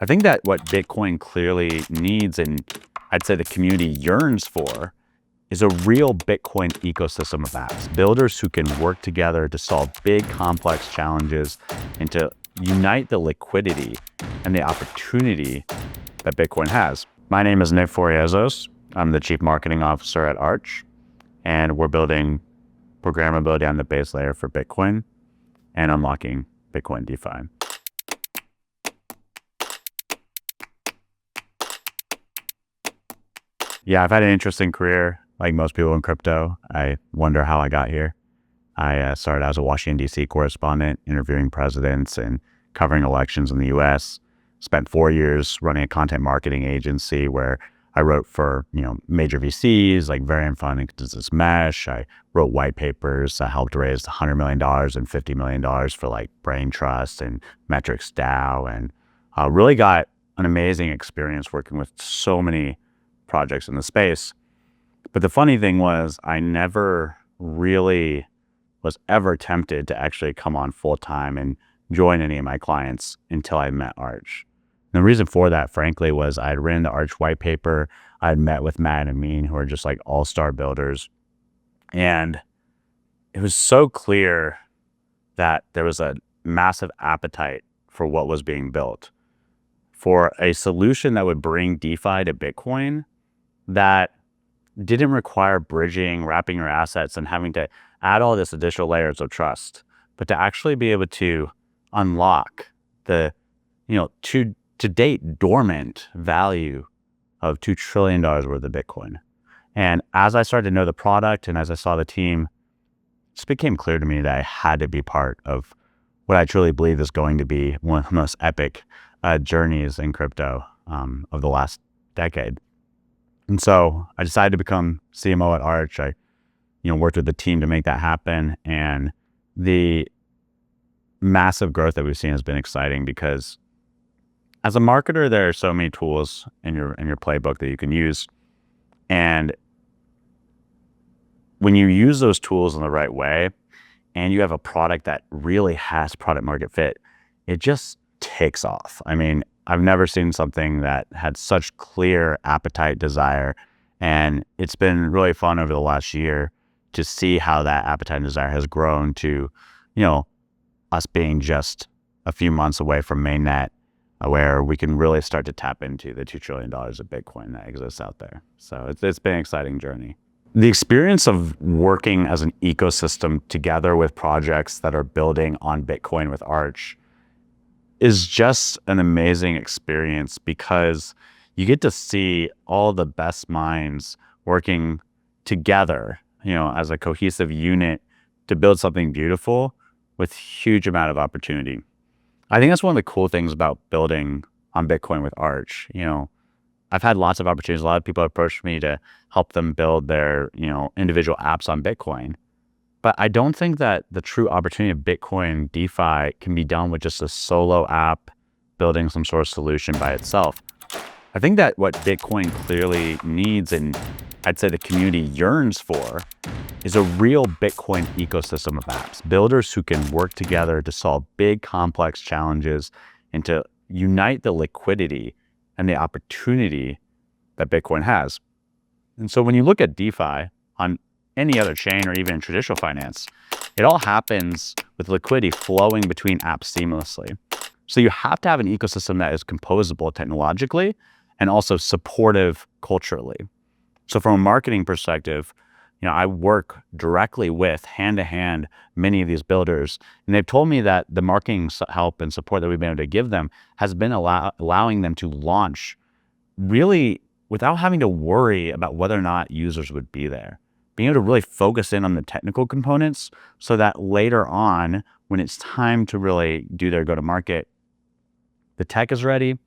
I think that what Bitcoin clearly needs, and I'd say the community yearns for, is a real Bitcoin ecosystem of apps, builders who can work together to solve big, complex challenges and to unite the liquidity and the opportunity that Bitcoin has. My name is Nick Fouriezos. I'm the Chief Marketing Officer at Arch, and we're building programmability on the base layer for Bitcoin and unlocking Bitcoin DeFi. Yeah, I've had an interesting career, like most people in crypto. I wonder how I got here. I started as a Washington, D.C. correspondent, interviewing presidents and covering elections in the U.S. Spent 4 years running a content marketing agency where I wrote for major VCs like Variant Fund and Consensus Mesh. I wrote white papers. I helped raise $100 million and $50 million for like Brain Trust and Metrics DAO, and really got an amazing experience working with so many projects in the space. But the funny thing was, I never really was ever tempted to actually come on full time and join any of my clients until I met Arch. And the reason for that, frankly, was I'd written the Arch white paper. I'd met with Matt and Amin, who are just like all-star builders. And it was so clear that there was a massive appetite for what was being built, for a solution that would bring DeFi to Bitcoin that didn't require bridging, wrapping your assets, and having to add all this additional layers of trust, but to actually be able to unlock the, to date dormant value of $2 trillion worth of Bitcoin. And as I started to know the product and as I saw the team, it just became clear to me that I had to be part of what I truly believe is going to be one of the most epic journeys in crypto of the last decade. And so I decided to become CMO at Arch. I, worked with the team to make that happen. And the massive growth that we've seen has been exciting because as a marketer, there are so many tools in your playbook that you can use. And when you use those tools in the right way and you have a product that really has product market fit, it just takes off. I mean, I've never seen something that had such clear appetite, desire, and it's been really fun over the last year to see how that appetite and desire has grown to, us being just a few months away from mainnet, where we can really start to tap into the $2 trillion of Bitcoin that exists out there. So it's been an exciting journey. The experience of working as an ecosystem together with projects that are building on Bitcoin with Arch is just an amazing experience because you get to see all the best minds working together, as a cohesive unit to build something beautiful with huge amount of opportunity. I think that's one of the cool things about building on Bitcoin with Arch. I've had lots of opportunities. A lot of people approached me to help them build their, individual apps on Bitcoin. But I don't think that the true opportunity of Bitcoin DeFi can be done with just a solo app building some sort of solution by itself. I think that what Bitcoin clearly needs, and I'd say the community yearns for, is a real Bitcoin ecosystem of apps, builders who can work together to solve big, complex challenges and to unite the liquidity and the opportunity that Bitcoin has. And so when you look at DeFi on any other chain or even traditional finance, it all happens with liquidity flowing between apps seamlessly. So you have to have an ecosystem that is composable technologically and also supportive culturally. So from a marketing perspective, I work directly with hand-to-hand many of these builders, and they've told me that the marketing help and support that we've been able to give them has been allowing them to launch really without having to worry about whether or not users would be there. Being able to really focus in on the technical components so that later on, when it's time to really do their go-to-market, the tech is ready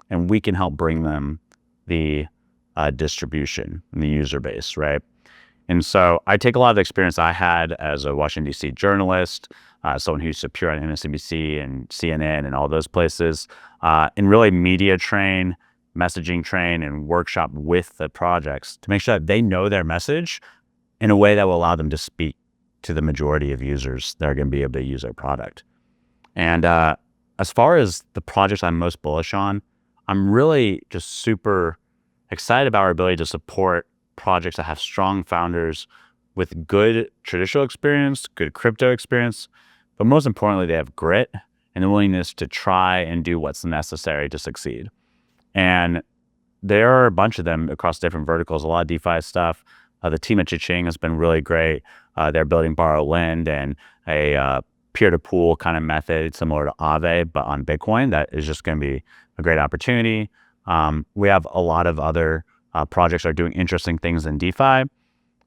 and we can help bring them the distribution and the user base, right? And so I take a lot of the experience I had as a Washington, D.C. journalist, someone who used to appear on MSNBC and CNN and all those places, and really media train, messaging train, and workshop with the projects to make sure that they know their message in a way that will allow them to speak to the majority of users that are going to be able to use our product. And as far as the projects I'm most bullish on, I'm really just super excited about our ability to support projects that have strong founders with good traditional experience, good crypto experience, but most importantly, they have grit and the willingness to try and do what's necessary to succeed. And there are a bunch of them across different verticals, a lot of DeFi stuff. The team at Chiching has been really great. They're building borrow lend and a peer-to-pool kind of method similar to Aave, but on Bitcoin. That is just going to be a great opportunity. We have a lot of other projects that are doing interesting things in DeFi.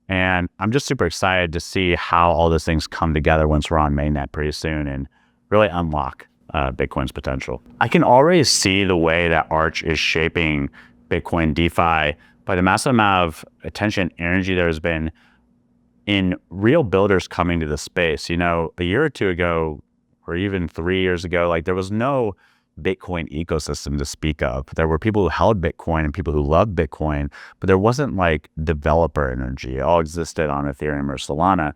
And I'm just super excited to see how all those things come together once we're on mainnet pretty soon and really unlock Bitcoin's potential. I can already see the way that Arch is shaping Bitcoin DeFi by the massive amount of attention and energy there has been in real builders coming to the space. You know, a year or two ago, or even 3 years ago, like there was no Bitcoin ecosystem to speak of. There were people who held Bitcoin and people who loved Bitcoin, but there wasn't like developer energy. It all existed on Ethereum or Solana.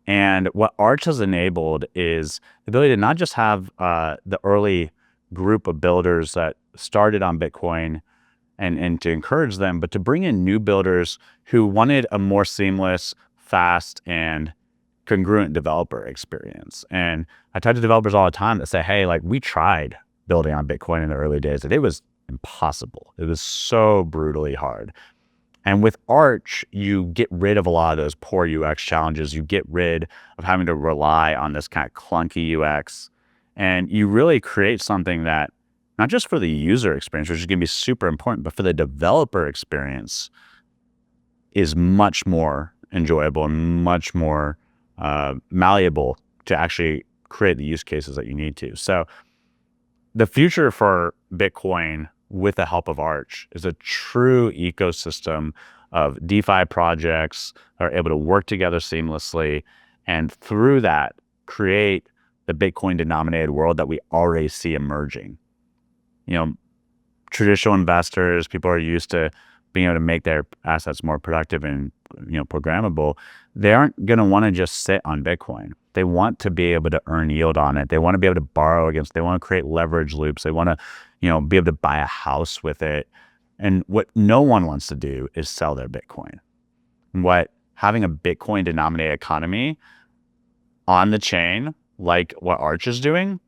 And what Arch has enabled is the ability to not just have the early group of builders that started on Bitcoin and to encourage them, but to bring in new builders who wanted a more seamless, fast, and congruent developer experience. And I talk to developers all the time that say, hey, like we tried building on Bitcoin in the early days and it was impossible. It was so brutally hard. And with Arch, you get rid of a lot of those poor UX challenges. You get rid of having to rely on this kind of clunky UX. And you really create something that, not just for the user experience, which is going to be super important, but for the developer experience is much more enjoyable and much more malleable to actually create the use cases that you need to. So the future for Bitcoin with the help of Arch is a true ecosystem of DeFi projects that are able to work together seamlessly, and through that create the Bitcoin denominated world that we already see emerging. You know, traditional investors, people are used to being able to make their assets more productive and, you know, programmable. They aren't going to want to just sit on Bitcoin. They want to be able to earn yield on it. They want to be able to borrow against, they want to create leverage loops. They want to, you know, be able to buy a house with it. And what no one wants to do is sell their Bitcoin. What having a Bitcoin denominated economy on the chain, like what Arch is doing,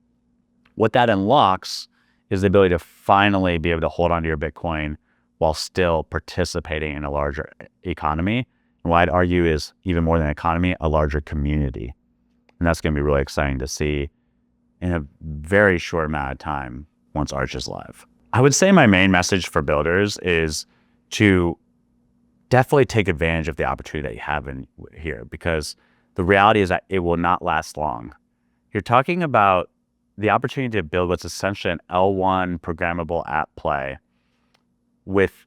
what that unlocks is the ability to finally be able to hold on to your Bitcoin while still participating in a larger economy. And what I'd argue is even more than an economy, a larger community. And that's going to be really exciting to see in a very short amount of time once Arch is live. I would say my main message for builders is to definitely take advantage of the opportunity that you have in here, because the reality is that it will not last long. You're talking about the opportunity to build what's essentially an L1 programmable app play with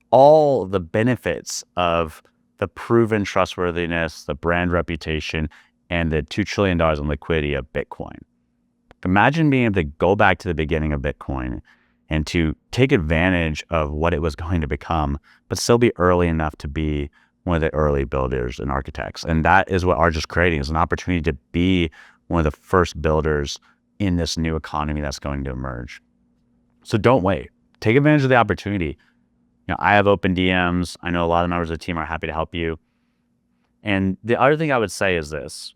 all the benefits of the proven trustworthiness, the brand reputation, and the $2 trillion in liquidity of Bitcoin. Imagine being able to go back to the beginning of Bitcoin and to take advantage of what it was going to become, but still be early enough to be one of the early builders and architects. And that is what Arch is creating, is an opportunity to be one of the first builders in this new economy that's going to emerge. So don't wait. Take advantage of the opportunity. You know, I have open DMs. I know a lot of members of the team are happy to help you. And the other thing I would say is this.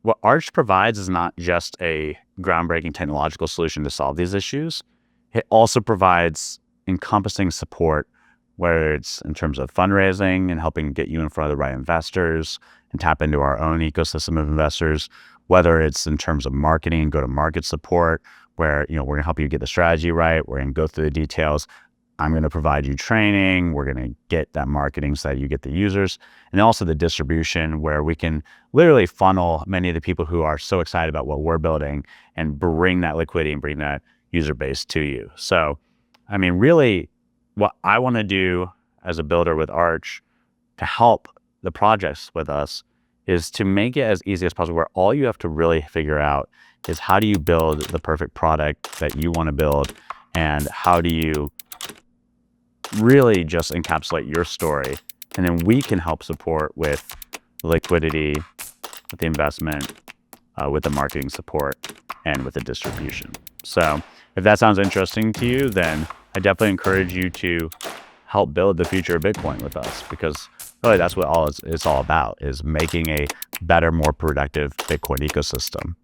What Arch provides is not just a groundbreaking technological solution to solve these issues. It also provides encompassing support, whether it's in terms of fundraising and helping get you in front of the right investors and tap into our own ecosystem of investors, whether it's in terms of marketing and go-to-market support, where, you know, we're gonna help you get the strategy right, we're gonna go through the details, I'm gonna provide you training, we're gonna get that marketing so that you get the users, and also the distribution, where we can literally funnel many of the people who are so excited about what we're building and bring that liquidity and bring that user base to you. So, I mean, really, what I wanna do as a builder with Arch to help the projects with us is to make it as easy as possible, where all you have to really figure out is how do you build the perfect product that you want to build, and how do you really just encapsulate your story, and then we can help support with liquidity, with the investment, with the marketing support, and with the distribution. So If that sounds interesting to you, then I definitely encourage you to help build the future of Bitcoin with us, because really that's what it's all about, is making a better, more productive Bitcoin ecosystem.